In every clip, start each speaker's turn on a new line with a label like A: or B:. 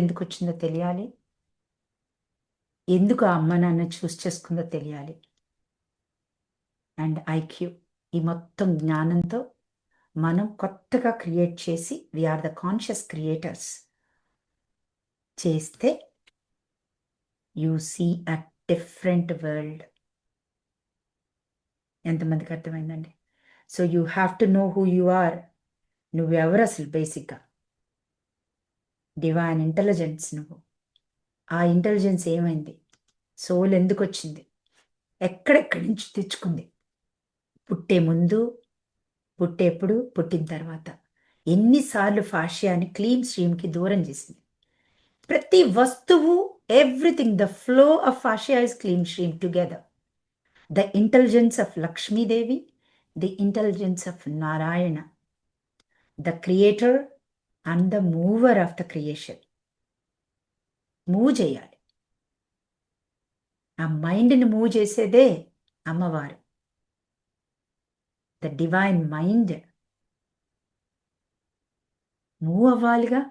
A: ఎందుకు వచ్చిందో తెలియాలి. ఎందుకు ఆ అమ్మ నాన్న చూస్ చేసుకుందో తెలియాలి. అండ్ ఐక్యూ, ఈ మొత్తం జ్ఞానంతో మనం కొత్తగా క్రియేట్ చేసి వీఆర్ ద కాన్షియస్ క్రియేటర్స్ చేస్తే you see a different world. ఎంతమందికి అర్థమైందండి? So you have to know who you are. నువ్వెవరు అసలు బేసిక్గా? డివైన్ ఇంటెలిజెన్స్ నువ్వు. ఆ ఇంటెలిజెన్స్ ఏమైంది? సోల్ ఎందుకు వచ్చింది? ఎక్కడెక్కడి నుంచి తెచ్చుకుంది? పుట్టే ముందు, పుట్టేప్పుడు, పుట్టిన తర్వాత ఎన్నిసార్లు ఫాషియాని క్లీన్ స్ట్రీమ్కి దూరం చేసింది? ప్రతి వస్తువు, everything, the flow of fascia is clean stream together. The intelligence of Lakshmidevi, the intelligence of Narayana, the creator and the mover of the creation. Move చేయాలి. ఆ మైండ్ని మూవ్ చేసేదే అమ్మవారు. ద డివైన్ మైండ్ మూవ్ అవ్వాలిగా.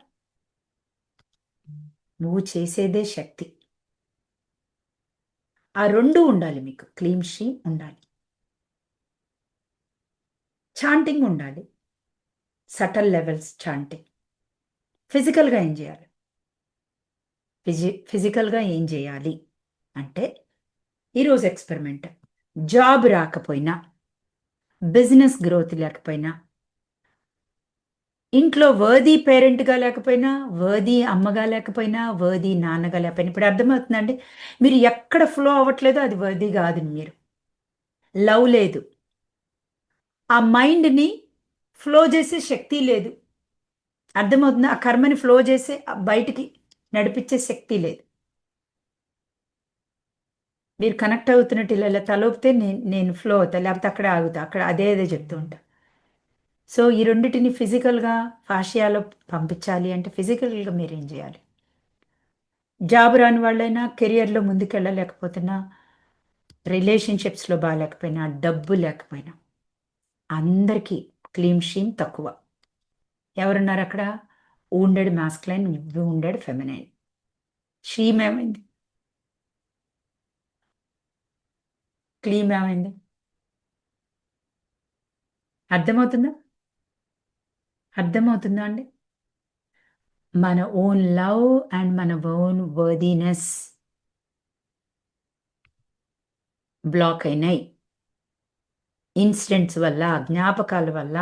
A: మూవ్ చేసేదే శక్తి. ఆ రెండు ఉండాలి మీకు. క్లీన్ స్ట్రీమ్ ఉండాలి, చాంటింగ్ ఉండాలి, సటల్ లెవెల్స్ చాంటింగ్. ఫిజికల్గా ఏం చేయాలి? ఫిజికల్గా ఏం చేయాలి అంటే, ఈరోజు ఎక్స్పెరిమెంట్. జాబ్ రాకపోయినా, బిజినెస్ గ్రోత్ లేకపోయినా, ఇంట్లో వర్దీ పేరెంట్గా లేకపోయినా, వర్దీ అమ్మగా లేకపోయినా, వర్దీ నాన్నగా లేకపోయినా, ఇప్పుడు అర్థమవుతుందండి. మీరు ఎక్కడ ఫ్లో అవ్వట్లేదో అది వర్దీ కాదు. మీరు లవ్ లేదు, ఆ మైండ్ని ఫ్లో చేసే శక్తి లేదు. అర్థమవుతుందా? ఆ కర్మని ఫ్లో చేసే బయటికి నడిపించే శక్తి లేదు. మీరు కనెక్ట్ అవుతున్నట్టు ఇలా తలోపితే నేను ఫ్లో అవుతా, లేకపోతే అక్కడే ఆగుతా, అక్కడ అదే చెప్తూ ఉంటా. సో ఈ రెండింటిని ఫిజికల్గా ఫాషియాలో పంపించాలి అంటే ఫిజికల్గా మీరు ఏం చేయాలి? జాబ్ రాని వాళ్ళైనా, కెరియర్లో ముందుకెళ్ళలేకపోతున్నా, రిలేషన్షిప్స్లో బాగాలేకపోయినా, డబ్బు లేకపోయినా, అందరికీ క్లీన్ షీమ్ తక్కువ. ఎవరున్నారు అక్కడ? Wounded masculine, wounded feminine. షీమ్ ఏమైంది? క్లీమ్ ఏమైంది? అర్థమవుతుందా? అర్థమవుతుందా అండి? మన ఓన్ లవ్ అండ్ మన ఓన్ వర్దీనెస్ బ్లాక్ అయినాయి. ఇన్సిడెంట్స్ వల్ల, జ్ఞాపకాల వల్ల,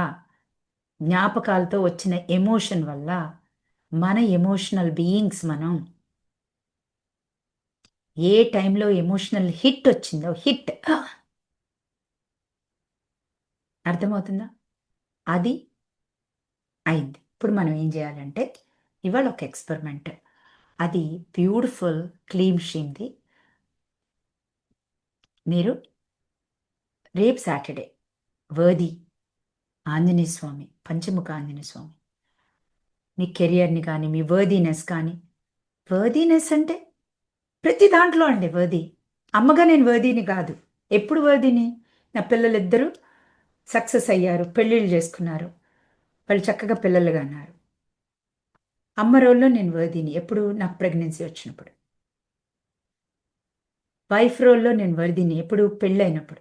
A: జ్ఞాపకాలతో వచ్చిన ఎమోషన్ వల్ల. మన ఎమోషనల్ బీయింగ్స్ మనం. ఏ టైంలో ఎమోషనల్ హిట్ వచ్చిందో, హిట్ అర్థమవుతుందా? అది అయింది. ఇప్పుడు మనం ఏం చేయాలంటే, ఇవాళ ఒక ఎక్స్పెరిమెంట్. అది బ్యూటిఫుల్ క్లీన్ షీమ్ది. మీరు రేపు సాటర్డే వర్ది ఆంజనేయ స్వామి, పంచముఖ ఆంజనేయ స్వామి, మీ కెరియర్ని కానీ, మీ వర్దీనెస్ కానీ. వర్దీనెస్ అంటే ప్రతి దాంట్లో అండి వర్ది. అమ్మగా నేను వర్దీని కాదు. ఎప్పుడు వర్దీని? నా పిల్లలు ఇద్దరు సక్సెస్ అయ్యారు, పెళ్ళిళ్ళు చేసుకున్నారు, వాళ్ళు చక్కగా పిల్లలుగా అన్నారు. అమ్మ రోల్లో నేను వర్దీని ఎప్పుడు? నాకు ప్రెగ్నెన్సీ వచ్చినప్పుడు. వైఫ్ రోల్లో నేను వర్దీని ఎప్పుడు? పెళ్ళైనప్పుడు.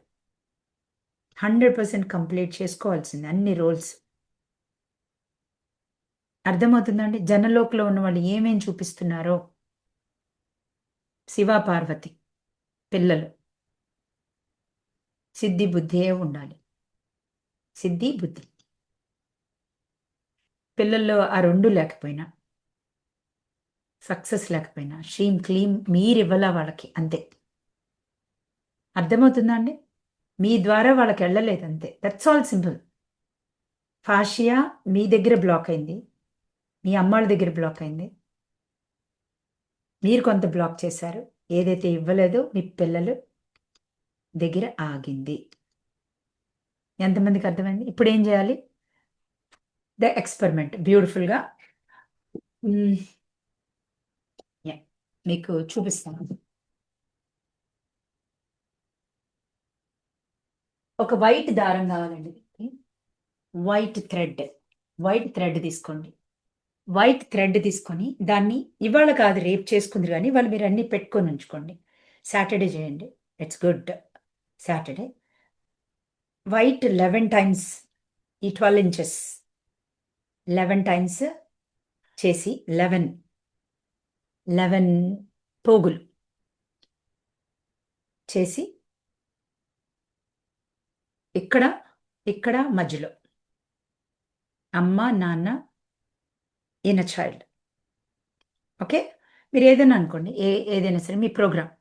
A: 100% కంప్లీట్ చేసుకోవాల్సింది అన్ని రోల్స్. అర్థమవుతుందండి? జనలోకలో ఉన్న వాళ్ళు ఏమేం చూపిస్తున్నారో. శివ పార్వతి పిల్లలు సిద్ధి బుద్ధియే ఉండాలి. సిద్ధి బుద్ధి. పిల్లల్లో ఆ రెండు లేకపోయినా, సక్సెస్ లేకపోయినా, షీమ్ క్లీమ్ మీరివ్వాల వాళ్ళకి, అంతే. అర్థమవుతుందా అండి? మీ ద్వారా వాళ్ళకి వెళ్ళలేదు, అంతే. That's all simple. ఫాషియా మీ దగ్గర బ్లాక్ అయింది, మీ అమ్మాళ్ళ దగ్గర బ్లాక్ అయింది, మీరు కొంత బ్లాక్ చేశారు. ఏదైతే ఇవ్వలేదో మీ పిల్లలు దగ్గర ఆగింది. ఎంతమందికి అర్థమైంది? ఇప్పుడు ఏం చేయాలి? ద ఎక్స్పెరిమెంట్ బ్యూటిఫుల్గా మీకు చూపిస్తాను. ఒక వైట్ దారం కావాలండి. వైట్ థ్రెడ్ తీసుకోండి. వైట్ థ్రెడ్ తీసుకొని దాన్ని ఇవాళ కాదు రేపు చేసుకుంది కానీ వాళ్ళు మీరు అన్నీ పెట్టుకొని ఉంచుకోండి. సాటర్డే చేయండి. It's good. Saturday white 11 times ఈ 12 ఇంచెస్ 11 టైమ్స్ చేసి 11 పోగులు చేసి ఇక్కడ ఇక్కడ మధ్యలో అమ్మ నాన్న ఈయన చైల్డ్. ఓకే, మీరు ఏదైనా అనుకోండి, ఏదైనా సరే మీ ప్రోగ్రామ్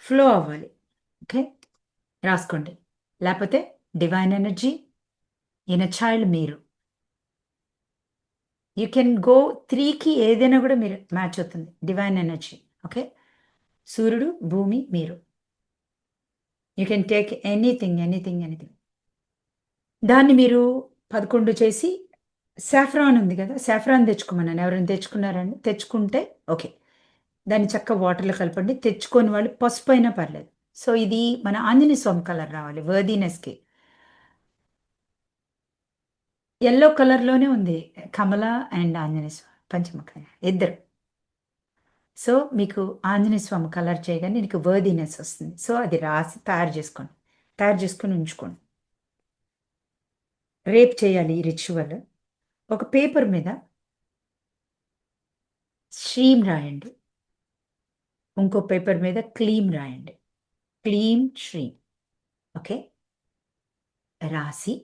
A: ఫ్లో అవ్వాలి. ఓకే, రాసుకోండి. లేకపోతే డివైన్ ఎనర్జీ ఈయన చైల్డ్ మీరు. యూ కెన్ గో 3కి ఏదైనా కూడా మీరు మ్యాచ్ అవుతుంది. Divine energy. ఓకే, సూర్యుడు భూమి మీరు. You can take anything anything anything. దాన్ని మీరు 11 చేసి సాఫ్రాన్ ఉంది కదా, సాఫ్రాన్ తెచ్చుకోమన్నాను. ఎవరైనా తెచ్చుకున్నారండి? తెచ్చుకుంటే ఓకే, దాన్ని చక్కగా వాటర్లో కలపండి. తెచ్చుకొని వాళ్ళు పసుపు అయినా పర్లేదు. సో ఇది మన ఆంజనేయ స్వామి కలర్ రావాలి వర్దీనెస్కి. ఎల్లో కలర్లోనే ఉంది కమల అండ్ ఆంజనేయ స్వామి పంచముఖ ఇద్దరు. సో మీకు ఆంజనేయ స్వామి కలర్ చేయగానే నీకు వర్దీనెస్ వస్తుంది. సో అది రాసి తయారు చేసుకోండి. తయారు చేసుకొని ఉంచుకోండి. రేపు చేయాలి ఈ రిచువల్. ఒక పేపర్ మీద శ్రీం రాయండి. ఇంకో పేపర్ మీద క్లీం రాయండి. క్లీం శ్రీం. ఓకే, రాసి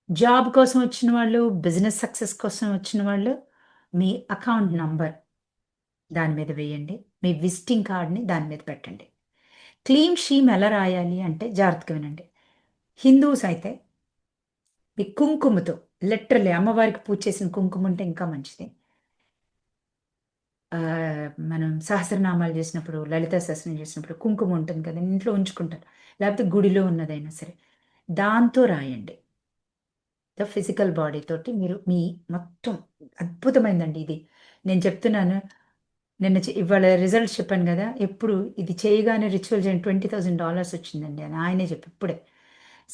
A: జాబ్ కోసం వచ్చిన వాళ్ళు, బిజినెస్ సక్సెస్ కోసం వచ్చిన వాళ్ళు మీ అకౌంట్ నంబర్ దాని మీద వేయండి. మీ విజిటింగ్ కార్డ్ని దాని మీద పెట్టండి. క్లీం షీమ్ ఎలా రాయాలి అంటే జాగ్రత్తగా వినండి. హిందూస్ అయితే మీ కుంకుమతో లిటరల్లీ అమ్మవారికి పూజ చేసిన కుంకుమ ఉంటే ఇంకా మంచిది. మనం సహస్రనామాలు చేసినప్పుడు, లలిత సహస్రం చేసినప్పుడు కుంకుమ ఉంటుంది కదా, ఇంట్లో ఉంచుకుంటారు. లేకపోతే గుడిలో ఉన్నదైనా సరే దాంతో రాయండి. ద ఫిజికల్ బాడీ తోటి మీరు మీ మొత్తం అద్భుతమైందండి ఇది. నేను చెప్తున్నాను, ఇవాళ రిజల్ట్స్ చెప్పాను కదా, ఎప్పుడు ఇది చేయగానే రిచువల్ చేయండి $20,000 వచ్చిందండి అని ఆయనే చెప్పి ఇప్పుడే.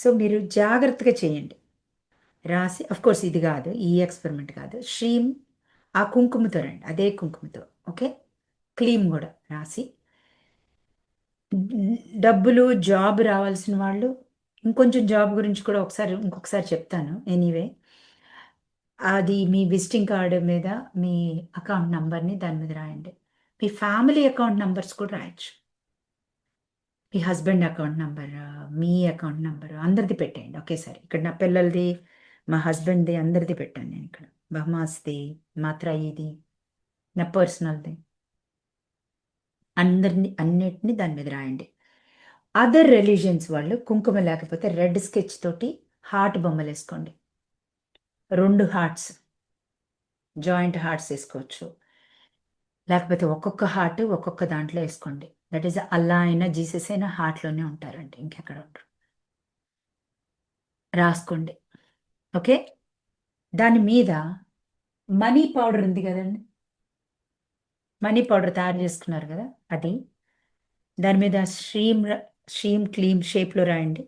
A: సో మీరు జాగ్రత్తగా చేయండి. రాసి కోర్స్ ఇది కాదు, ఈ ఎక్స్పెరిమెంట్ కాదు, శ్రీం ఆ కుంకుమతో రండి, అదే కుంకుమతో. ఓకే, క్లీమ్ కూడా రాసి డబ్బులు జాబ్ రావాల్సిన వాళ్ళు, ఇంకొంచెం జాబ్ గురించి కూడా ఇంకొకసారి చెప్తాను. ఎనీవే, అది మీ విజిటింగ్ కార్డు మీద మీ అకౌంట్ నంబర్ని దాని మీద రాయండి. మీ ఫ్యామిలీ అకౌంట్ నంబర్స్ కూడా రాయొచ్చు. మీ హస్బెండ్ అకౌంట్ నంబర్, మీ అకౌంట్ నంబర్ అందరిది పెట్టేయండి ఒకేసారి. ఇక్కడ నా పిల్లలది, మా హస్బెండ్ది అందరిది పెట్టాను నేను ఇక్కడ. బహమాస్ది, మా త్రయిది, నా పర్సనల్ది, అన్నిటిని దాని మీద రాయండి. అదర్ రిలీజియన్స్ వాళ్ళు కుంకుమ లేకపోతే రెడ్ స్కెచ్ తోటి హార్ట్ బొమ్మలు వేసుకోండి. 2 హార్ట్స్, జాయింట్ హార్ట్స్ వేసుకోవచ్చు. లేకపోతే ఒక్కొక్క హార్ట్ ఒక్కొక్క దాంట్లో వేసుకోండి. దట్ ఈస్ అల్లా అయినా జీసస్ అయినా హార్ట్లోనే ఉంటారండి, ఇంకెక్కడ ఉంటారు. రాసుకోండి. ఓకే, దాని మీద మనీ పౌడర్ ఉంది కదండి, మనీ పౌడర్ తయారు చేసుకున్నారు కదా, అది దాని మీద శ్రీం క్లీం షేప్లో రాయండి.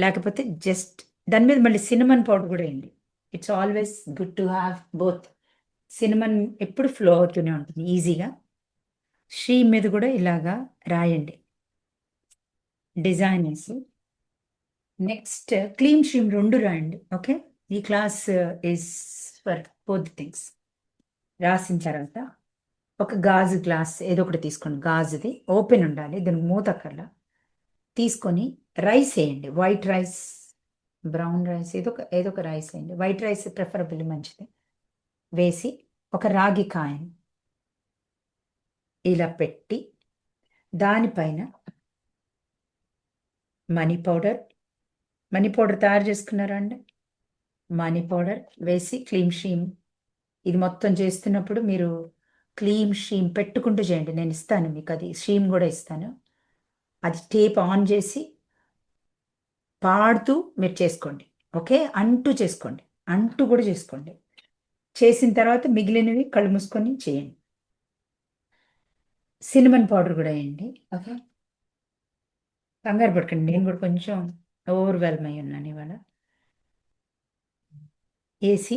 A: లేకపోతే జస్ట్ దాని మీద మళ్ళీ సినమన్ పౌడర్ కూడా వేయండి. It's always good to have both. Cinnamon ఎప్పుడు ఫ్లో అవుతూనే ఉంటుంది ఈజీగా. శ్రీ మీద కూడా ఇలాగా రాయండి డిజైన్ వేసి. నెక్స్ట్ క్లీన్ షీమ్ 2 రాయండి. ఓకే, ఈ class is for both things. రాసిన తర్వాత ఒక గాజు గ్లాస్ ఏదో ఒకటి తీసుకోండి. గాజుది ఓపెన్ ఉండాలి, దానికి మూతక్కర్లా. తీసుకొని రైస్ వేయండి. వైట్ రైస్, బ్రౌన్ రైస్, ఏదో ఒక రైస్ వేయండి. వైట్ రైస్ ప్రిఫరబుల్, మంచిది. వేసి ఒక రాగి కాయని ఇలా పెట్టి దానిపైన మనీ పౌడర్ తయారు చేసుకున్నారా అండి? మనీ పౌడర్ వేసి క్లీమ్ షీమ్, ఇది మొత్తం చేస్తున్నప్పుడు మీరు క్లీమ్ షీమ్ పెట్టుకుంటూ చేయండి. నేను ఇస్తాను మీకు, అది షీమ్ కూడా ఇస్తాను. అది టేప్ ఆన్ చేసి పాడుతూ మీరు చేసుకోండి. ఓకే, అంటూ చేసుకోండి, అంటూ కూడా చేసుకోండి. చేసిన తర్వాత మిగిలినవి కళ్ళు మూసుకొని చేయండి. సినిమన్ పౌడర్ కూడా వేయండి. ఓకే, కంగారు పడకండి, నేను కూడా కొంచెం ఓవర్వెల్మ్ అయి ఉన్నాను ఇవాళ. వేసి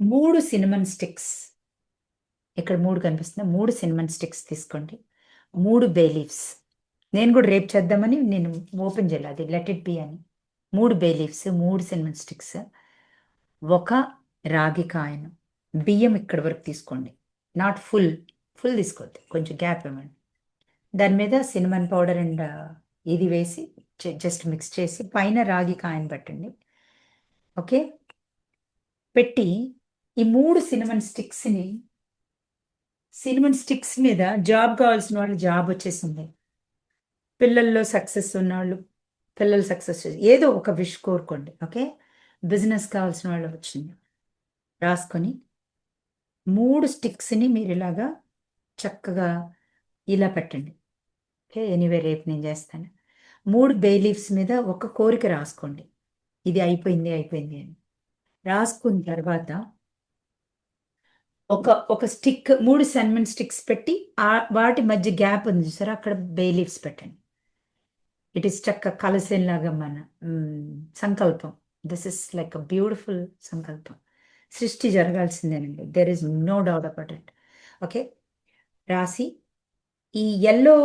A: 3 సినమన్ స్టిక్స్, ఇక్కడ 3 కనిపిస్తుంది. 3 సినమన్ స్టిక్స్ తీసుకోండి. 3 బే లీవ్స్. నేను కూడా రేపు చేద్దామని నేను ఓపెన్ చేయాలి, అది లెట్ ఇట్ బి అని. 3 బే లీవ్స్, 3 సినమన్ స్టిక్స్, ఒక రాగి కాయను. బియ్యం ఇక్కడ వరకు తీసుకోండి, నాట్ ఫుల్. ఫుల్ తీసుకోవద్దు, కొంచెం గ్యాప్ ఇవ్వండి. దాని మీద సినమన్ పౌడర్ అండ్ ఇది వేసి జస్ట్ మిక్స్ చేసి పైన రాగి కాయను పెట్టండి. ఓకే, పెట్టి ఈ 3 సినమన్ స్టిక్స్ మీద జాబ్ కావాల్సిన వాళ్ళు జాబ్ వచ్చేసింది. పిల్లల్లో సక్సెస్ ఉన్నవాళ్ళు పిల్లలు సక్సెస్ ఏదో ఒక విష్ కోరుకోండి. ఓకే, బిజినెస్ కావాల్సిన వాళ్ళు వచ్చింది రాసుకొని 3 స్టిక్స్ని మీరు ఇలాగా చక్కగా ఇలా పెట్టండి. ఓకే, ఎనీవే రేపు నేను చేస్తాను. 3 బే లీవ్స్ మీద ఒక కోరిక రాసుకోండి, ఇది అయిపోయింది అయిపోయింది అని. రాసుకున్న తర్వాత ఒక ఒక స్టిక్, 3 సినమన్ స్టిక్స్ పెట్టి వాటి మధ్య గ్యాప్ ఉంది చూసారా, అక్కడ బే లీవ్స్ పెట్టండి. ఇట్ ఈస్ చక్క కలశంలాగా మన సంకల్పం. This is like a beautiful సంకల్పం. సృష్టి జరగాల్సిందేనండి, there is no doubt about it. Okay, రాసి ఈ ఎల్లో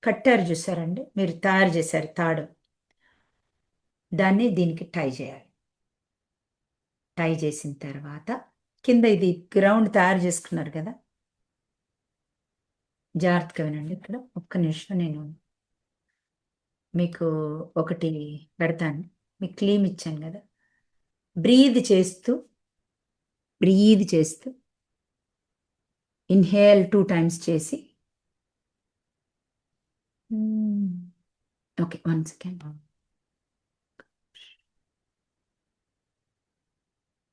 A: కట్టారు చూసారండి, మీరు తయారు చేశారు తాడు, దాన్ని దీనికి టై చేయాలి. టై చేసిన తర్వాత కింద ఇది గ్రౌండ్ తయారు చేసుకున్నారు కదా, జాగ్రత్తగా వినండి. ఇక్కడ ఒక్క నిమిషం నేను మీకు ఒకటి పెడతాను. మీకు క్లీమ్ ఇచ్చాను కదా, బ్రీద్ చేస్తూ ఇన్హేల్ 2 టైమ్స్ చేసి, okay 1 second.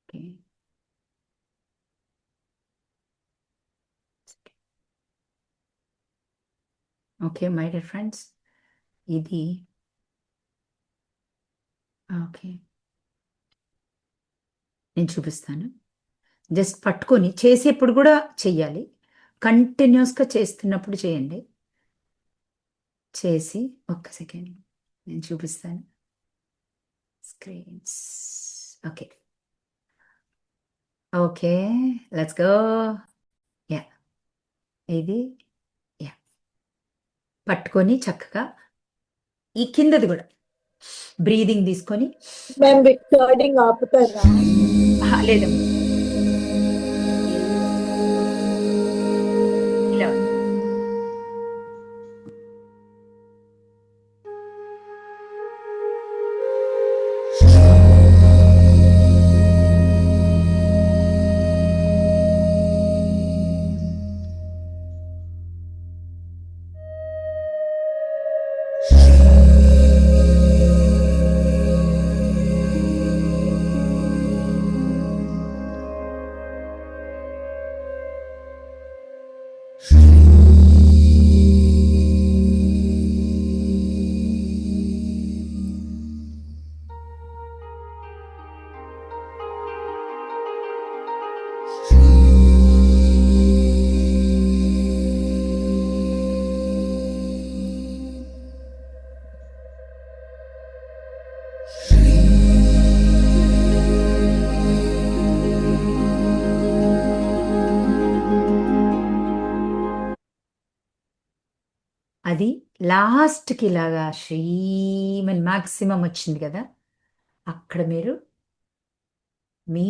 A: Okay, okay my dear friends, ఇది ఓకే నేను చూపిస్తాను. జస్ట్ పట్టుకొని చేసేప్పుడు కూడా చెయ్యాలి, కంటిన్యూస్గా చేస్తున్నప్పుడు చేయండి. చేసి ఒక్క సెకండ్ నేను చూపిస్తాను screens. Okay, okay let's go. Yeah, ఇది యా పట్టుకొని చక్కగా ఈ కిందది కూడా బ్రీదింగ్ తీసుకొని
B: మేము రికార్డింగ్ ఆపుతారా?
A: లేదు ఇలా అది లాస్ట్కి ఇలాగా శ్రీమన్ మ్యాక్సిమం వచ్చింది కదా, అక్కడ మీరు మీ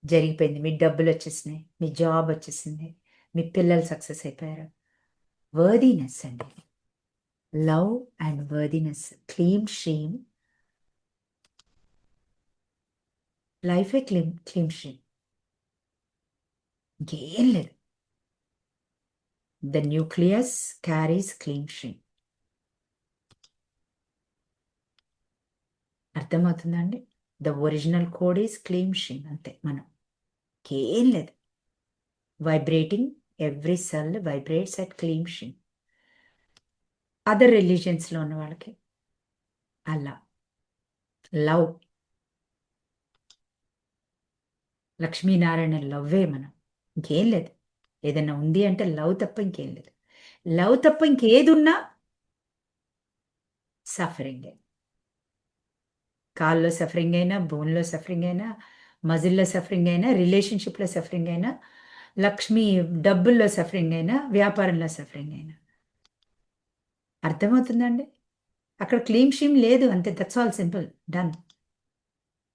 A: జరిగిపోయింది, మీ డబ్బులు వచ్చేసినాయి, మీ జాబ్ వచ్చేసింది, మీ పిల్లలు సక్సెస్ అయిపోయారు. వర్దీనెస్ అండి, లవ్ అండ్ వర్దీనెస్, క్లీమ్ శ్రీమ్ లైఫే క్లీమ్ శ్రీమ్, ఇంకేం లేదు. ద న్యూక్లియస్ క్యారీస్ క్లీమ్ శ్రీమ్. అర్థమవుతుందండి? ద ఒరిజినల్ కోడ్ ఈస్ క్లీమ్ శ్రీమ్, అంతే. మనం ఇంకేం లేదు. Vibrating, every cell vibrates at క్లీమ్ శ్రీమ్. అదర్ రిలీజియన్స్లో ఉన్న వాళ్ళకి అలా లవ్, లక్ష్మీనారాయణ లవ్వే మనం, ఇంకేం లేదు. ఏదైనా ఉంది అంటే లవ్ తప్ప ఇంకేం లేదు. లవ్ తప్ప ఇంకేది ఉన్నా సఫరింగే. కాల్లో సఫరింగ్ అయినా, బోన్లో సఫరింగ్ అయినా, మజిల్లో సఫరింగ్ అయినా, రిలేషన్షిప్లో సఫరింగ్ అయినా, లక్ష్మి డబ్బుల్లో సఫరింగ్ అయినా, వ్యాపారంలో సఫరింగ్ అయినా. అర్థమవుతుందండి? అక్కడ క్లీమ్ షీమ్ లేదు, అంతే. That's all, simple, done.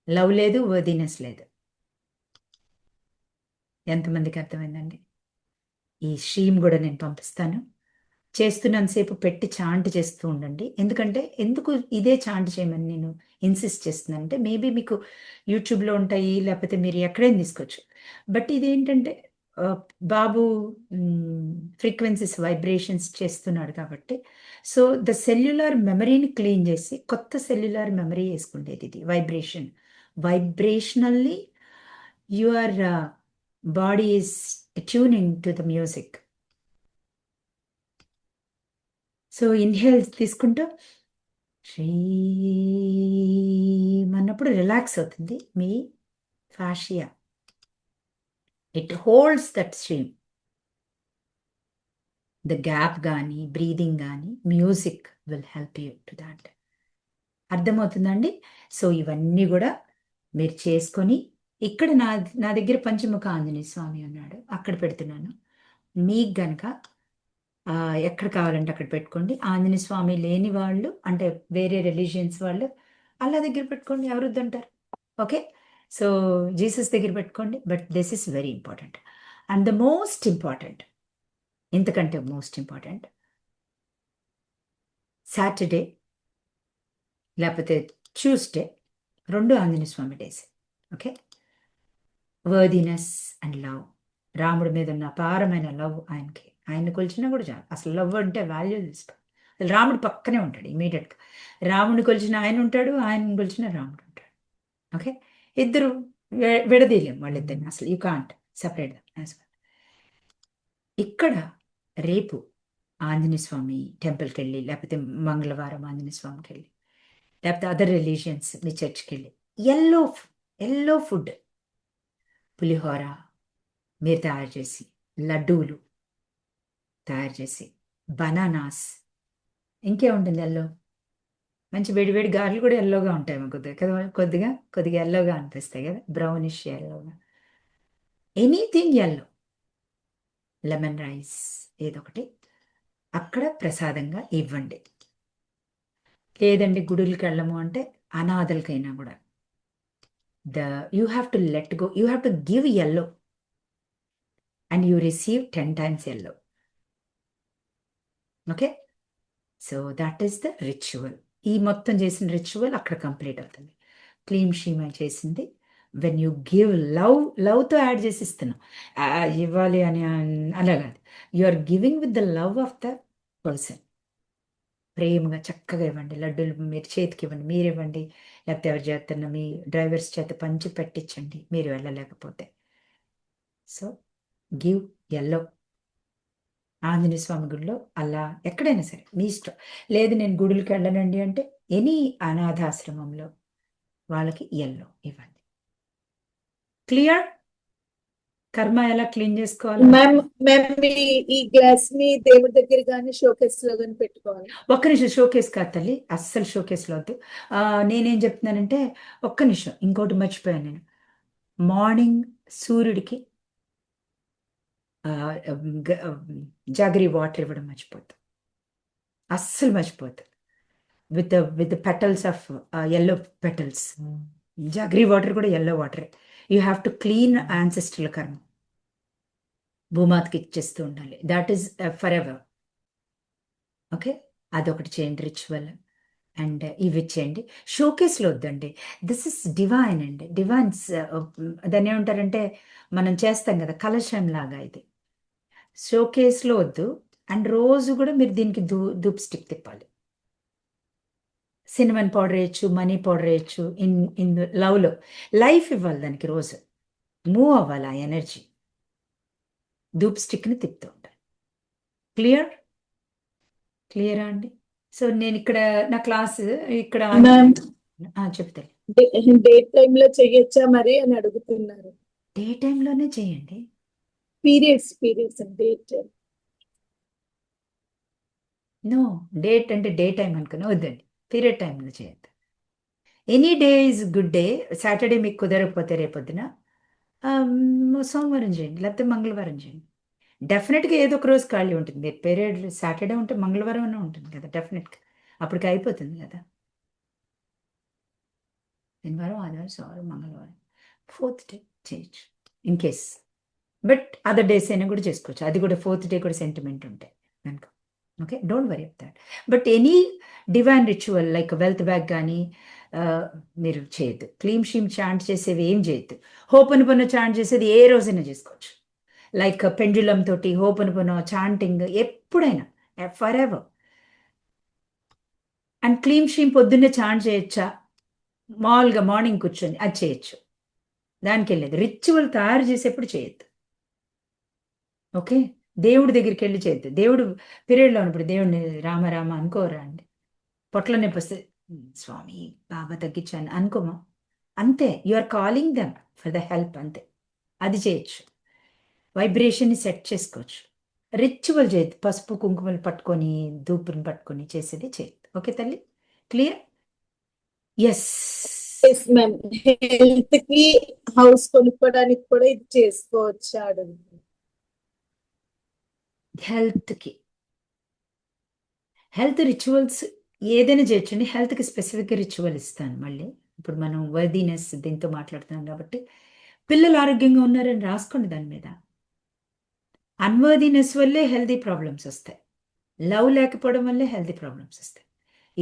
A: Love లేదు, వర్దినెస్ లేదు. ఎంతమందికి అర్థమైందండి? ఈ స్ట్రీమ్ కూడా నేను పంపిస్తాను. చేస్తున్నంతసేపు పెట్టి చాంట్ చేస్తూ ఉండండి. ఎందుకు ఇదే చాంట్ చేయమని నేను ఇన్సిస్ట్ చేస్తున్నానంటే, మేబీ మీకు యూట్యూబ్లో ఉంటాయి, లేకపోతే మీరు ఎక్కడైనా తీసుకోవచ్చు. బట్ ఇదేంటంటే బాబు ఫ్రీక్వెన్సీస్, వైబ్రేషన్స్ చేస్తున్నాడు కాబట్టి, సో ద సెల్యులార్ మెమరీని క్లీన్ చేసి కొత్త సెల్యులార్ మెమరీ వేసుకుండేది ఇది vibration. Vibrationally your body is tuning to the music. So inhale తీసుకుంటూ అన్నప్పుడు రిలాక్స్ అవుతుంది మీ fascia. It holds that stream. The gap కానీ, బ్రీదింగ్ కానీ, music will help you to that. అర్థమవుతుందండి? సో ఇవన్నీ కూడా మీరు చేసుకొని, ఇక్కడ నా దగ్గర పంచముఖ ఆంజనేయ స్వామి ఉన్నాడు, అక్కడ పెడుతున్నాను. మీకు గనక ఎక్కడ కావాలంటే అక్కడ పెట్టుకోండి. ఆంజనేయ స్వామి లేని వాళ్ళు, అంటే వేరే రిలీజియన్స్ వాళ్ళు, అల్లా దగ్గర పెట్టుకోండి, ఎవరు వద్దంటారు. ఓకే, సో జీసస్ దగ్గర పెట్టుకోండి. But this is very important. And the most important, ఇంతకంటే మోస్ట్ ఇంపార్టెంట్, సాటర్డే లేకపోతే Tuesday, 2 Anjaneya Swami days. Okay, worthiness and love. రాముడి మీద ఉన్న అపారమైన లవ్ ఆయనకి, ఆయన్ని కొలిచినా కూడా చాలు. అసలు లవ్ అంటే వాల్యూ తీసుకో. అసలు రాముడు పక్కనే ఉంటాడు ఇమీడియట్గా. రాముడిని కొలిచిన ఆయన ఉంటాడు, ఆయన కొలిచిన రాముడు ఉంటాడు. ఓకే, ఇద్దరు విడదీయలేము వాళ్ళిద్దరిని, అసలు యూ కాంట్ సపరేట్ దమ్. ఇక్కడ రేపు ఆంజనేయ స్వామి టెంపుల్కి వెళ్ళి, లేకపోతే మంగళవారం ఆంజనేయ స్వామికి వెళ్ళి, లేకపోతే అదర్ రిలీజియన్స్ మీ చర్చ్కి వెళ్ళి, ఎల్లో ఫుడ్, పులిహోర మీరు తయారు చేసి, లడ్డూలు తయారు చేసి, బనానాస్, ఇంకేముంటుంది ఎల్లో, మంచి వేడి గారెలు కూడా ఎల్లోగా ఉంటాయి కొద్దిగా కదా, కొద్దిగా ఎల్లోగా అనిపిస్తాయి కదా, బ్రౌనిష్ ఎల్లోగా, ఎనీథింగ్ ఎల్లో, లెమన్ రైస్, ఏదో ఒకటి అక్కడ ప్రసాదంగా ఇవ్వండి. లేదండి గుడులకి వెళ్ళము అంటే, అనాథలకైనా కూడా you have to let go, you have to give yellow and you receive 10 times yellow. Okay, so that is the ritual. ఈ మొత్తం చేసిన రిచువల్ అక్కడ కంప్లీట్ అవుతుంది. క్లీమ్ షీమా చేసింది. వెన్ యూ గివ్ లవ్తో యాడ్ చేసి ఇస్తున్నాం, ఇవ్వాలి అని అలా కాదు. You are giving with the love of the person. ప్రేమగా చక్కగా ఇవ్వండి. లడ్డూలు మీరు చేతికి ఇవ్వండి, మీరు ఇవ్వండి, లేకపోతే ఎవరి చేతన్న మీ డ్రైవర్స్ చేత పంచి పెట్టించండి మీరు వెళ్ళలేకపోతే. So give yellow. Anjaneya Swami గుడిలో అలా, ఎక్కడైనా సరే మీ ఇష్టం. లేదు నేను గుడులకి వెళ్ళనండి అంటే, ఎనీ అనాథాశ్రమంలో వాళ్ళకి ఎల్లో ఇవ్వండి. క్లియర్? కర్మ ఎలా క్లీన్ చేసుకోవాలి?
B: మ్యామ్ ఈ గ్లాస్ ని దేవుడి దగ్గర గానీ షోకేస్ లో గానీ పెట్టుకోవాలి.
A: ఒక్క నిమిషం, షోకేస్ కాదు తల్లి, అస్సలు షోకేస్లో వద్దు. నేనేం చెప్తున్నానంటే, ఒక్క నిమిషం, ఇంకోటి మర్చిపోయాను నేను. మార్నింగ్ సూర్యుడికి జాగరీ వాటర్ ఇవ్వడం మర్చిపోద్దు, అస్సలు మర్చిపోద్దు. With petals of yellow petals. Jaggery water కూడా ఎల్లో వాటరే. You have to clean ancestral karma, భూమాతకి ఇచ్చేస్తూ ఉండాలి. That is forever. Okay, అదొకటి చేయండి రిచువల్. అండ్ ఇవి ఇచ్చేయండి. షోకేస్లో వద్దండి, దిస్ ఇస్ డివైన్ అండి. డివైన్స్ దాన్ని ఏమంటారంటే, మనం చేస్తాం కదా కలశం లాగా, ఇది షోకేస్లో వద్దు. అండ్ రోజు కూడా మీరు దీనికి ధూప్ స్టిక్ తిప్పాలి. సినిమన్ పౌడర్ వేయచ్చు, మనీ పౌడర్ వేయచ్చు. ఇన్ లవ్లో లైఫ్ ఇవ్వాలి దానికి, రోజు మూవ్ అవ్వాలి ఆ ఎనర్జీ. ధూప్ స్టిక్ని తిప్పుతూ ఉంటాను. క్లియరా అండి? సో నేను ఇక్కడ నా క్లాస్ ఇక్కడ
B: మ్యామ్
A: చెప్తాను.
B: డే టైమ్ లో చెయ్యొచ్చా మరి అని అడుగుతున్నారు.
A: డే టైంలోనే చేయండి.
B: Periods day time.
A: No, date అంటే డే టైం అనుకున్నా, వద్దండి, పీరియడ్ టైంలో చేయొద్దు. Any day is good day. Saturday మీకు కుదరకపోతే రేపొద్దున సోమవారం చేయండి, లేకపోతే మంగళవారం చేయండి. డెఫినెట్గా ఏదో ఒక రోజు ఖాళీ ఉంటుంది. మీరు పీరియడ్ సాటర్డే ఉంటే మంగళవారం అనే ఉంటుంది కదా డెఫినెట్గా. అప్పటికి అయిపోతుంది కదా. శనివారం, ఆదివారం, సోమవారం, మంగళవారం, ఫోర్త్ డే చేయొచ్చు in case. But other days అయినా కూడా చేసుకోవచ్చు. అది కూడా ఫోర్త్ డే కూడా సెంటిమెంట్ ఉంటాయి కనుక. Okay, don't worry up that. But any divine ritual like wealth bag కానీ మీరు చేయొద్దు. క్లీమ్ షీమ్ చాంట్ చేసేవి ఏం చేయొద్దు. హోపనుపన్న చాంట్ చేసేది ఏ రోజైనా చేసుకోవచ్చు. లైక్ పెండ్యులం తోటి హోపనుపన్న చాంటింగ్ ఎప్పుడైనా ఫర్ ఎవర్. అండ్ క్లీమ్ షీమ్ పొద్దున్నే చాంట్ చేయొచ్చా? మామూలుగా మార్నింగ్ కూర్చొని అది చేయొచ్చు. దానికి వెళ్ళేది రిచువల్ తయారు చేసేప్పుడు చేయొద్దు. ఓకే, దేవుడి దగ్గరికి వెళ్ళి చేయొద్దు. దేవుడు పీరియడ్లో ఉన్నప్పుడు దేవుడిని రామ రామ అనుకోరా అండి. పొట్ల నొప్పి వస్తే స్వామి బాబా తగ్గించాను అనుకోమా. అంతే, you are calling them for the help, అంతే. అది చేయొచ్చు. వైబ్రేషన్ని సెట్ చేసుకోవచ్చు. రిచువల్ చేయొద్దు. పసుపు కుంకుమలు పట్టుకొని ధూపుని పట్టుకొని చేసేది చేయొద్దు. ఓకే తల్లి, clear? Yes.
B: Yes ma'am. Health కి హౌస్ కొనుక్కోవడానికి కూడా ఇది చేసుకోవచ్చు అడుగుతుంది.
A: హెల్త్కి హెల్త్ రిచువల్స్ ఏదైనా చేయొచ్చండి. హెల్త్కి స్పెసిఫిక్ రిచువల్ ఇస్తాను మళ్ళీ. ఇప్పుడు మనం వర్దీనెస్ దీంతో మాట్లాడుతున్నాం కాబట్టి పిల్లలు ఆరోగ్యంగా ఉన్నారని రాసుకోండి దాని మీద. అన్వర్దీనెస్ వల్లే హెల్తీ ప్రాబ్లమ్స్ వస్తాయి. లవ్ లేకపోవడం వల్లే హెల్తీ ప్రాబ్లమ్స్ వస్తాయి.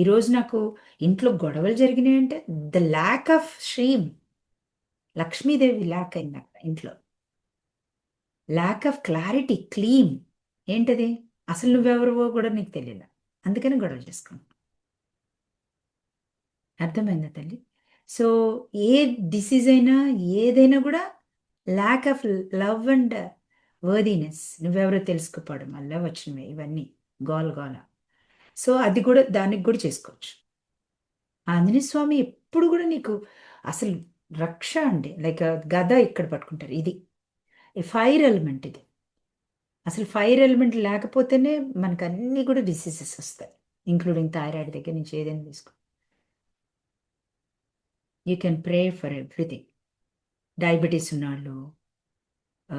A: ఈరోజు నాకు ఇంట్లో గొడవలు జరిగినాయి అంటే ద ల్యాక్ ఆఫ్ శ్రీమ్. లక్ష్మీదేవి ల్యాక్ అయింది అక్కడ ఇంట్లో. ల్యాక్ ఆఫ్ క్లారిటీ, క్లీమ్. ఏంటది? అసలు నువ్వెవరివో కూడా నీకు తెలియదు, అందుకని గొడవలు చేసుకున్నావు. అర్థమైందా తల్లి? సో ఏ డిసీజ్ అయినా ఏదైనా కూడా lack of love and worthiness, నువ్వెవరో తెలుసుకోపోవడం వల్ల వచ్చినవి ఇవన్నీ గోల గోల. సో అది కూడా దానికి కూడా చేసుకోవచ్చు. ఆంజనేయ స్వామి ఎప్పుడు కూడా నీకు అసలు రక్ష అండి. లైక్ గద ఇక్కడ పట్టుకుంటారు. ఇది ఫైర్ ఎలిమెంట్. ఇది అసలు ఫైర్ ఎలిమెంట్ లేకపోతేనే మనకు అన్నీ కూడా డిసీజెస్ వస్తాయి, ఇంక్లూడింగ్ థైరాయిడ్ దగ్గర నుంచి ఏదైనా తీసుకో. You can pray for everything. Diabetes ఉన్నవాళ్ళు, ఆ,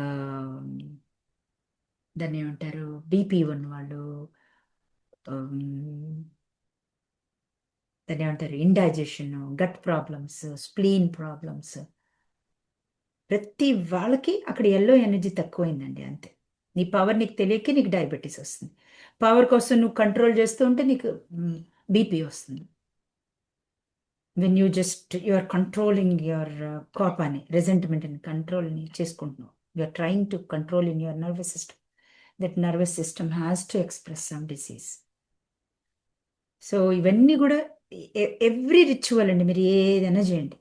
A: దాన్ని ఏమంటారు, బీపీ ఉన్నవాళ్ళు, దాన్ని ఏమంటారు, indigestion, gut problems, spleen problems, ప్రతి వాళ్ళకి అక్కడ ఎల్లో ఎనర్జీ తక్కువైందండి, అంతే. నీ పవర్ నీకు తెలియక నీకు డయాబెటీస్ వస్తుంది. పవర్ కోసం నువ్వు కంట్రోల్ చేస్తూ ఉంటే నీకు బీపీ వస్తుంది. When you just you are controlling your కోపాన్ని, రెజెంట్మెంట్ని కంట్రోల్ని చేసుకుంటున్నావు. You are trying to control in your nervous system. That nervous system has to express some disease. So ఇవన్నీ కూడా ఎవ్రీ రిచువల్ అండి, మీరు ఏదైనా చేయండి,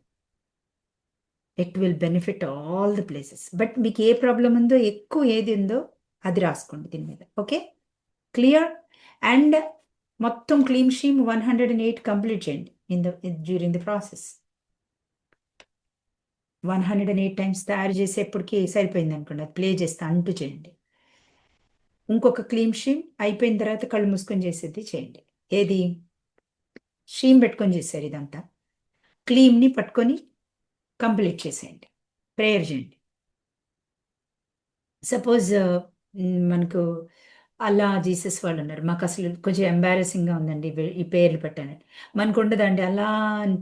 A: it will benefit all the places. But మీకు ఏ ప్రాబ్లం ఉందో, ఎక్కువ ఏది ఉందో అది రాసుకోండి దీని మీద. Okay, clear? అండ్ మొత్తం క్లీమ్ షీమ్ 108 కంప్లీట్ చేయండి డ్యూరింగ్ ద ప్రాసెస్. 108 టైమ్స్ తయారు చేసేప్పటికి సరిపోయింది అనుకోండి, అది ప్లే చేస్తే అంటూ చేయండి. ఇంకొక క్లీమ్ షీమ్ అయిపోయిన తర్వాత కళ్ళు మూసుకొని చేసేది చేయండి. ఏది? షీమ్ పెట్టుకొని చేశారు ఇదంతా, క్లీమ్ని పట్టుకొని కంప్లీట్ చేసేయండి, ప్రేయర్ చేయండి. సపోజ్ మనకు అల్లా జీసస్ వాళ్ళు ఉన్నారు, మాకు అసలు కొంచెం ఎంబారసింగ్గా ఉందండి ఈ పేర్లు పెట్టాను. మనకు ఉండదండి అలా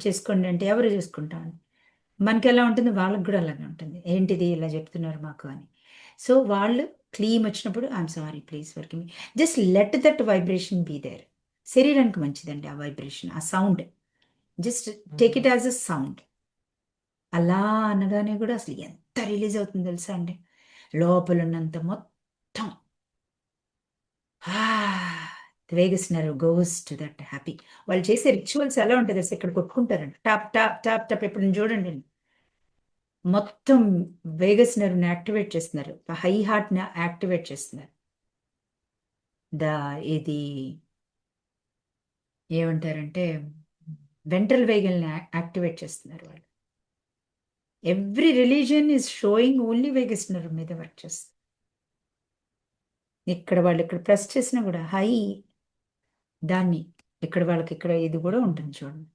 A: చేసుకోండి అంటే ఎవరు చేసుకుంటామని. మనకి ఎలా ఉంటుంది, వాళ్ళకి కూడా అలాగే ఉంటుంది. ఏంటిది ఇలా చెప్తున్నారు మాకు అని. సో వాళ్ళు క్లీమ్ వచ్చినప్పుడు I'm sorry please work me, just let that vibration be there. శరీరానికి మంచిదండి ఆ వైబ్రేషన్, ఆ sound. Just take it as a sound. అలా అనగానే కూడా అసలు ఎంత రిలీజ్ అవుతుంది తెలుసా అండి, లోపల ఉన్నంత మొత్తం Vegas nerve goes to that happy. వాళ్ళు చేసే రిచువల్స్ ఎలా ఉంటుంది అసలు, ఇక్కడ కొట్టుకుంటారండి టాప్ టాప్ టాప్ టాప్. ఎప్పుడు చూడండి, మొత్తం వేగస్ నర్వ్ని యాక్టివేట్ చేస్తున్నారు, హై హార్ట్ని యాక్టివేట్ చేస్తున్నారు. ఇది ఏమంటారంటే వెంట్రల్ వేగల్ని యాక్టివేట్ చేస్తున్నారు వాళ్ళు. Every religion is sowing only Vegas nerve మీద వర్క్ చేస్తుంది. ఇక్కడ వాళ్ళు ఇక్కడ ప్రెస్ చేసినా కూడా హై, దాన్ని ఇక్కడ వాళ్ళకి ఇక్కడ ఇది కూడా ఉంటుంది చూడండి.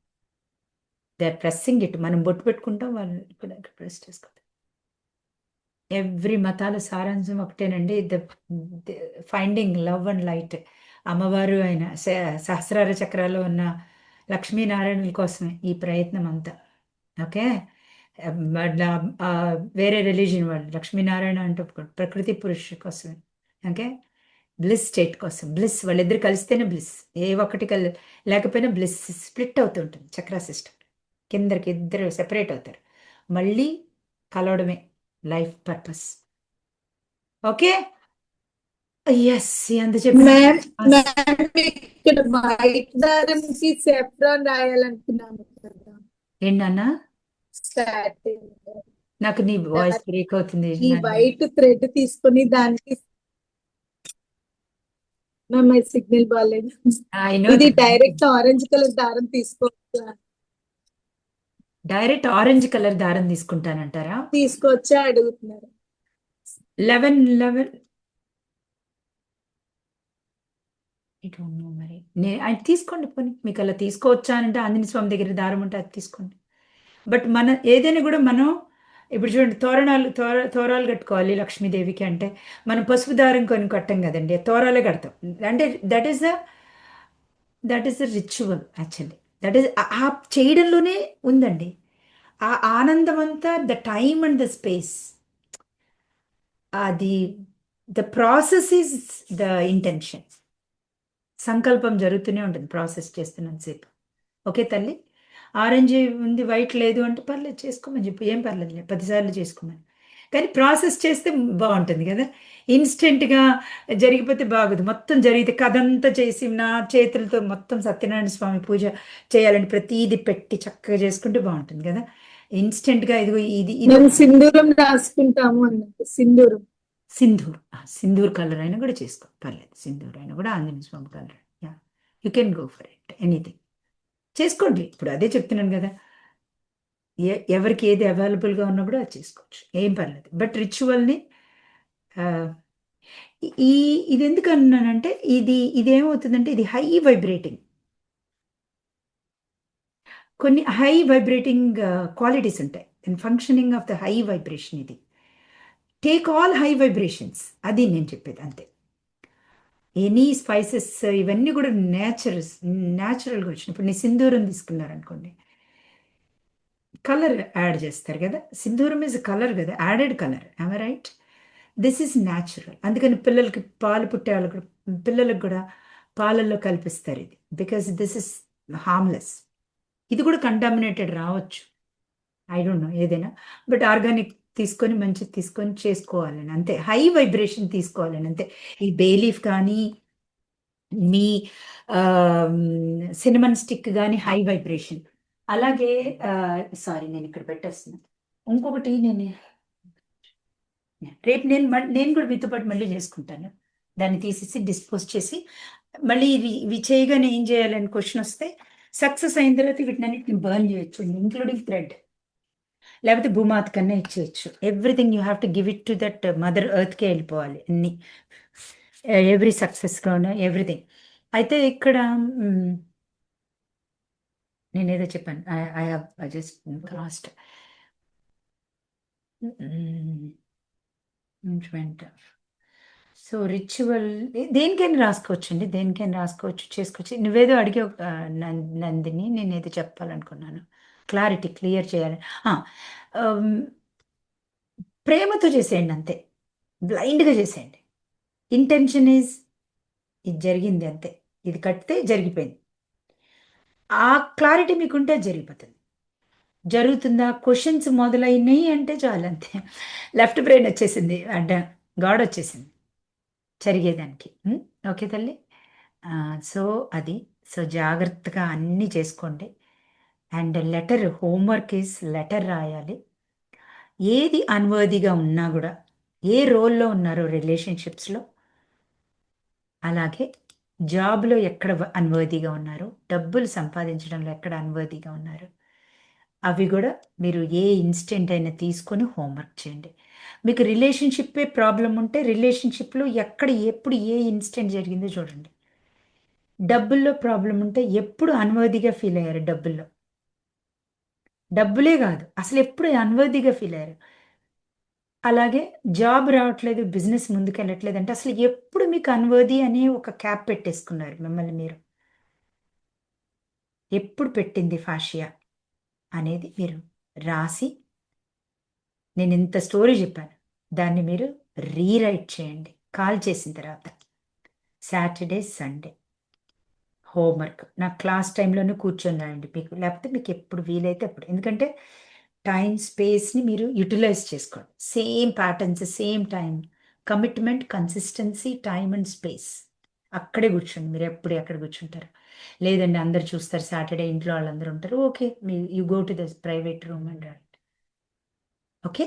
A: They are pressing it. మనం బొట్టు పెట్టుకుంటాం, వాళ్ళు ఇక్కడ ప్రెస్ చేసుకుంటాం. ఎవ్రీ మతాల సారాంశం ఒకటేనండి, ఫైండింగ్ లవ్ అండ్ లైట్. అమ్మవారు అయిన సహస్రార చక్రాల్లో ఉన్న లక్ష్మీనారాయణుల కోసమే ఈ ప్రయత్నం అంతా. ఓకే. మళ్ళా, ఆ, వేరే రిలీజన్ వాళ్ళు లక్ష్మీనారాయణ అంటే ఒప్పుకోరు. ప్రకృతి పురుషు కోసమే. ఓకే. బ్లిస్ స్టేట్ కోసం, బ్లిస్ వాళ్ళిద్దరు కలిస్తేనే బ్లిస్. ఏ ఒక్కటి లేకపోయినా బ్లిస్ స్ప్లిట్ అవుతుంటుంది చక్రా సిస్టమ్. కిందకి ఇద్దరు సెపరేట్ అవుతారు, మళ్ళీ కలవడమే లైఫ్ పర్పస్. ఓకే. ఎస్, ఎంత చెప్పిన
B: మ్యామ్ మ్యామ్ ఇక్కడ వైట్ దారంకి సెఫ్రాన్ రాయాలనుకున్నాను కదా.
A: ఏంటన్నా?
B: సాటిన్
A: నాకు నీ వాయిస్ బ్రేక్ అవుతుంది.
B: ఈ వైట్ థ్రెడ్ తీసుకొని దానికి మ్యామ్ సిగ్నల్ బాగాలేదు.
A: I know.
B: ఇది డైరెక్ట్ ఆరెంజ్ కలర్ దారం తీసుకోవచ్చా?
A: డైరెక్ట్ ఆరెంజ్ కలర్ దారం తీసుకుంటానంటారా?
B: తీసుకొచ్చా అడుగుతున్నారు.
A: 11 మరి ఆయన తీసుకోండి, పోనీ మీకు అలా తీసుకోవచ్చా అంటే ఆంజనేయ స్వామి దగ్గర దారం ఉంటే అది తీసుకోండి. బట్ మన ఏదైనా కూడా మనం ఇప్పుడు చూడండి, తోరాలు కట్టుకోవాలి లక్ష్మీదేవికి అంటే మనం పసుపు దారం కొని కట్టం కదండి, తోరాలే కడతాం. అంటే that is the ritual actually. That is ఆ చేయడంలోనే ఉందండి ఆ ఆనందం అంతా. The time and the space, అది the process is the intention. సంకల్పం జరుగుతూనే ఉంటుంది ప్రాసెస్ చేస్తున్నంతసేపు. ఓకే తల్లి, ఆరెంజ్ ఉంది వైట్ లేదు అంటే పర్లేదు చేసుకోమని చెప్పి, ఏం పర్లేదు, 10 సార్లు చేసుకోమని. కానీ ప్రాసెస్ చేస్తే బాగుంటుంది కదా. ఇన్స్టెంట్గా జరిగిపోతే బాగోదు. మొత్తం జరిగితే కథంతా చేసి నా చేతులతో మొత్తం సత్యనారాయణ స్వామి పూజ చేయాలని ప్రతిదీ పెట్టి చక్కగా చేసుకుంటే బాగుంటుంది కదా. ఇన్స్టెంట్గా ఇదిగో ఇది ఇది
B: మేము సింధూరం రాసుకుంటాము అన్నట్టు. సింధూరం
A: సింధూర్ కలర్ అయినా కూడా చేసుకో, పర్లేదు. సింధూర్ అయినా కూడా Anjaneya Swami colour. Yeah, you can go for it, anything చేసుకోండి. ఇప్పుడు అదే చెప్తున్నాను కదా, ఎవరికి ఏది అవైలబుల్గా ఉన్నప్పుడు అది చేసుకోవచ్చు, ఏం పర్లేదు. బట్ రిచువల్ని, ఇది ఎందుకు అన్నానంటే, ఇదేమవుతుందంటే ఇది హై వైబ్రేటింగ్. కొన్ని హై వైబ్రేటింగ్ క్వాలిటీస్ ఉంటాయి and functioning of the high vibration. ఇది టేక్ ఆల్ హై వైబ్రేషన్స్, అది నేను చెప్పేది అంతే. ఎనీ స్పైసెస్ ఇవన్నీ కూడా న్యాచురల్గా వచ్చినాయి. ఇప్పుడు నేను సింధూరం తీసుకున్నారనుకోండి, కలర్ యాడ్ చేస్తారు కదా. సింధూరం ఇస్ కలర్ కదా, added colour. I right? This is natural. అందుకని పిల్లలకి పాలు పుట్టే వాళ్ళకి పిల్లలకు కూడా పాలల్లో కల్పిస్తారు ఇది, బికాస్ దిస్ ఇస్ హార్మ్లెస్. ఇది కూడా కంటామినేటెడ్ రావచ్చు, ఐ డోంట్ నో ఏదైనా. బట్ ఆర్గానిక్ తీసుకొని మంచిది తీసుకొని చేసుకోవాలని అంతే. హై వైబ్రేషన్ తీసుకోవాలని అంతే. ఈ బేలీఫ్ కానీ మీ సినిమన్ స్టిక్ కానీ హై వైబ్రేషన్. అలాగే సారీ, నేను ఇక్కడ పెట్టేస్తున్నాను. ఇంకొకటి రేపు నేను కూడా మీతో పాటు మళ్ళీ చేసుకుంటాను. దాన్ని తీసేసి డిస్పోజ్ చేసి మళ్ళీ ఇవి చేయగానే ఏం చేయాలని క్వశ్చన్ వస్తే, సక్సెస్ అయిన తర్వాత వీటినన్నిటిని బర్న్ చేయొచ్చు, ఇంక్లూడింగ్ థ్రెడ్. లేకపోతే భూమాత కన్నా ఇచ్చేయచ్చు. Everything you have to give it to that mother ఎర్త్కే వెళ్ళిపోవాలి అన్ని, ఎవ్రీ సక్సెస్లోనే ఎవ్రీథింగ్. అయితే ఇక్కడ నేనేదో చెప్పాను, I have just lost. So ritual దేనికైనా రాసుకోవచ్చు, చేసుకోవచ్చు. నువ్వేదో అడిగే నందిని, నేనేదో చెప్పాలనుకున్నాను, క్లియర్ చేయాలి. ప్రేమతో చేసేయండి అంతే, బ్లైండ్గా చేసేయండి. ఇంటెన్షన్ ఈజ్ ఇది జరిగింది అంతే, ఇది కడితే జరిగిపోయింది. ఆ క్లారిటీ మీకుంటే జరిగిపోతుంది. జరుగుతుందా క్వశ్చన్స్ మొదలైనవి అంటే చాలు అంతే, లెఫ్ట్ బ్రెయిన్ వచ్చేసింది, అంటే గాడ్ వచ్చేసింది జరిగేదానికి. ఓకే తల్లి. సో అది, సో జాగ్రత్తగా అన్నీ చేసుకోండి. అండ్ హోంవర్క్ ఈజ్ లెటర్ రాయాలి. ఏది అన్వర్దిగా ఉన్నా కూడా, ఏ రోల్లో ఉన్నారో రిలేషన్షిప్స్లో, అలాగే జాబ్లో ఎక్కడ అన్వర్దిగా ఉన్నారు, డబ్బులు సంపాదించడంలో ఎక్కడ అన్వర్దిగా ఉన్నారు, అవి కూడా మీరు ఏ ఇన్స్టెంట్ అయినా తీసుకొని హోంవర్క్ చేయండి. మీకు రిలేషన్షిప్పే ప్రాబ్లం ఉంటే రిలేషన్షిప్లో ఎక్కడ ఎప్పుడు ఏ ఇన్స్టెంట్ జరిగిందో చూడండి. డబ్బుల్లో ప్రాబ్లం ఉంటే ఎప్పుడు అన్వర్దిగా ఫీల్ అయ్యారు డబ్బుల్లో, డబ్బులే కాదు అసలు ఎప్పుడు అన్వర్దిగా ఫీల్ అయ్యారు. అలాగే జాబ్ రావట్లేదు, బిజినెస్ ముందుకెళ్ళట్లేదు అంటే అసలు ఎప్పుడు మీకు అన్వర్ది అనే ఒక క్యాప్ పెట్టేసుకున్నారు మిమ్మల్ని మీరు. ఎప్పుడు పెట్టింది ఫాషియా అనేది మీరు రాసి, నేను ఇంత స్టోరీ చెప్పాను, దాన్ని మీరు రీరైట్ చేయండి కాల్ చేసిన తర్వాత. సాటర్డే సండే హోంవర్క్ నా క్లాస్ టైంలోనే కూర్చొని రాయండి మీకు, లేకపోతే మీకు ఎప్పుడు వీలైతే అప్పుడు. ఎందుకంటే టైం స్పేస్ని మీరు యూటిలైజ్ చేసుకోండి. Same patterns, same time, commitment, consistency, time and space. అక్కడే కూర్చోండి. మీరు ఎప్పుడు ఎక్కడ కూర్చుంటారు? లేదండి అందరు చూస్తారు, సాటర్డే ఇంట్లో వాళ్ళందరూ ఉంటారు, okay me you go to the private room and right. Okay,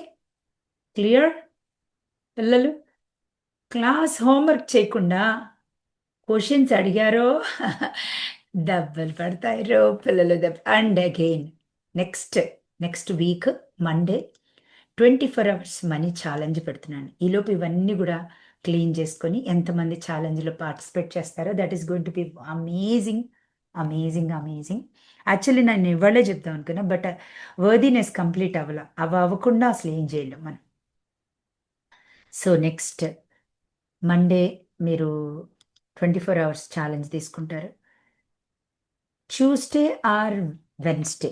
A: clear పిల్లలు? క్లాస్ హోంవర్క్ చేయకుండా క్వశ్చన్స్ అడిగారో దెబ్బలు పడతాయిరో పిల్లలు దెబ్బ. And again next next week Monday 24 hours money challenge పెడుతున్నాను. ఈలోపు ఇవన్నీ కూడా క్లీన్ చేసుకొని ఎంతమంది ఛాలెంజ్లో పార్టిసిపేట్ చేస్తారో that is going to be amazing, amazing, amazing. Actually నేను ఇవాళే చెప్దాం అనుకున్నా, బట్ వర్దీనెస్ కంప్లీట్ అవ్వకుండా అసలు ఏం చేయలేం మనం. సో నెక్స్ట్ మండే మీరు 24 hours ఛాలెంజ్ తీసుకుంటారు. ట్యూస్డే ఆర్ వెన్స్డే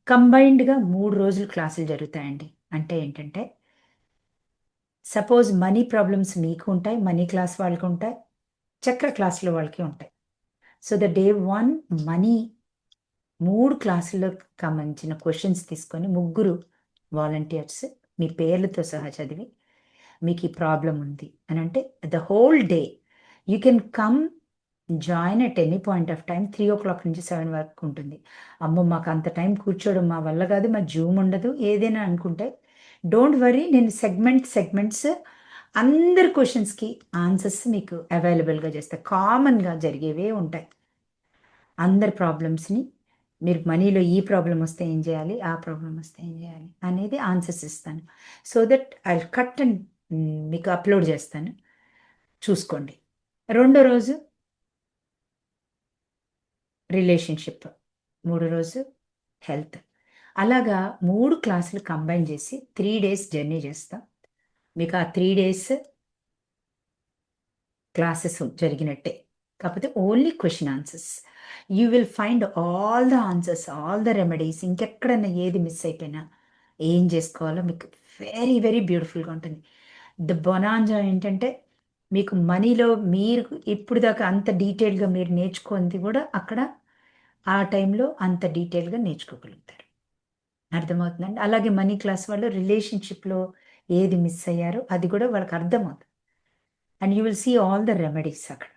A: కంబైన్డ్గా 3 రోజులు క్లాసులు జరుగుతాయండి. అంటే ఏంటంటే సపోజ్ మనీ ప్రాబ్లమ్స్ మీకు ఉంటాయి, మనీ క్లాస్ వాళ్ళకి ఉంటాయి, చక్ర క్లాసులో వాళ్ళకి ఉంటాయి. సో ద డే 1 మనీ 3 క్లాసులకు సంబంధించిన క్వశ్చన్స్ తీసుకొని 3 వాలంటీర్స్ మీ పేర్లతో సహా చదివి, మీకు ఈ ప్రాబ్లం ఉంది అని అంటే the whole day you can come join at any point of time. 3 o'clock నుంచి 7 వరకు ఉంటుంది. అమ్మో మాకు అంత టైం కూర్చోవడం మా వల్ల కాదు, మా జూమ్ ఉండదు, ఏదైనా అనుకుంటే డోంట్ వరీ, నేను సెగ్మెంట్స్ అందరి క్వశ్చన్స్కి ఆన్సర్స్ మీకు అవైలబుల్గా చేస్తాను. కామన్గా జరిగేవే ఉంటాయి. అందరి ప్రాబ్లమ్స్ని మీరు మనీలో ఈ ప్రాబ్లం వస్తే ఏం చేయాలి, ఆ ప్రాబ్లం వస్తే ఏం చేయాలి అనేది ఆన్సర్స్ ఇస్తాను. So that I cut and మీకు అప్లోడ్ చేస్తాను, చూసుకోండి. రెండో రోజు రిలేషన్షిప్, 3 రోజు హెల్త్. అలాగా 3 క్లాసులు కంబైన్ చేసి 3 days జర్నీ చేస్తాం. మీకు ఆ 3 days క్లాసెస్ జరిగినట్టే, కాకపోతే only question answers. You will find all the answers, all the remedies. ఇంకెక్కడన్నా ఏది మిస్ అయిపోయినా ఏం చేసుకోవాలో మీకు వెరీ వెరీ బ్యూటిఫుల్గా ఉంటుంది. ద బొనాంజా ఏంటంటే మీకు మనీలో మీరు ఇప్పుడు దాకా అంత డీటెయిల్గా మీరు నేర్చుకుంది కూడా అక్కడ ఆ టైంలో అంత డీటెయిల్గా నేర్చుకోగలుగుతారు. అర్థమవుతుందండి? అలాగే మనీ క్లాస్ వాళ్ళు రిలేషన్షిప్లో ఏది మిస్ అయ్యారో అది కూడా వాళ్ళకి అర్థమవుతుంది. And you will see all the remedies అక్కడ.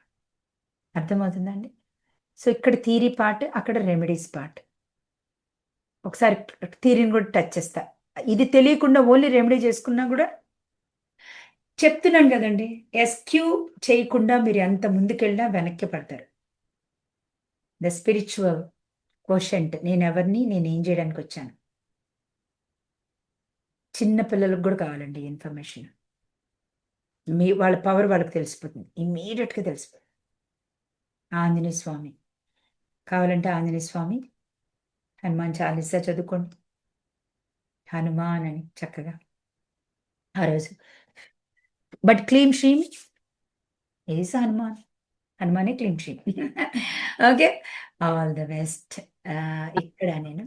A: అర్థమవుతుందండి? సో ఇక్కడ థీరీ పార్ట్, అక్కడ రెమెడీస్ పార్ట్. ఒకసారి థీరీని కూడా టచ్ చేస్తా. ఇది తెలియకుండా ఓన్లీ రెమెడీ చేసుకున్నా కూడా చెప్తున్నాను కదండి, ఎస్క్యూ చేయకుండా మీరు ఎంత ముందుకెళ్ళినా వెనక్కి పడతారు. ద స్పిరిచువల్ క్వోషంట్, నేను ఎవరిని, నేను ఏం చేయడానికి వచ్చాను. చిన్న పిల్లలకు కూడా కావాలండి ఇన్ఫర్మేషన్. వాళ్ళ పవర్ వాళ్ళకి తెలిసిపోతుంది, ఇమ్మీడియట్గా తెలిసిపోతుంది. ఆంజనేయ స్వామి కావాలంటే ఆంజనేయ స్వామి, హనుమాన్ చాలీసా చదువుకోండి, హనుమాన్ అని చక్కగా ఆ రోజు. బట్ క్లీం శ్రీం ఈజ్ హనుమాన్, హనుమానే క్లీం శ్రీం. Okay, all the best. ఇక్కడ నేను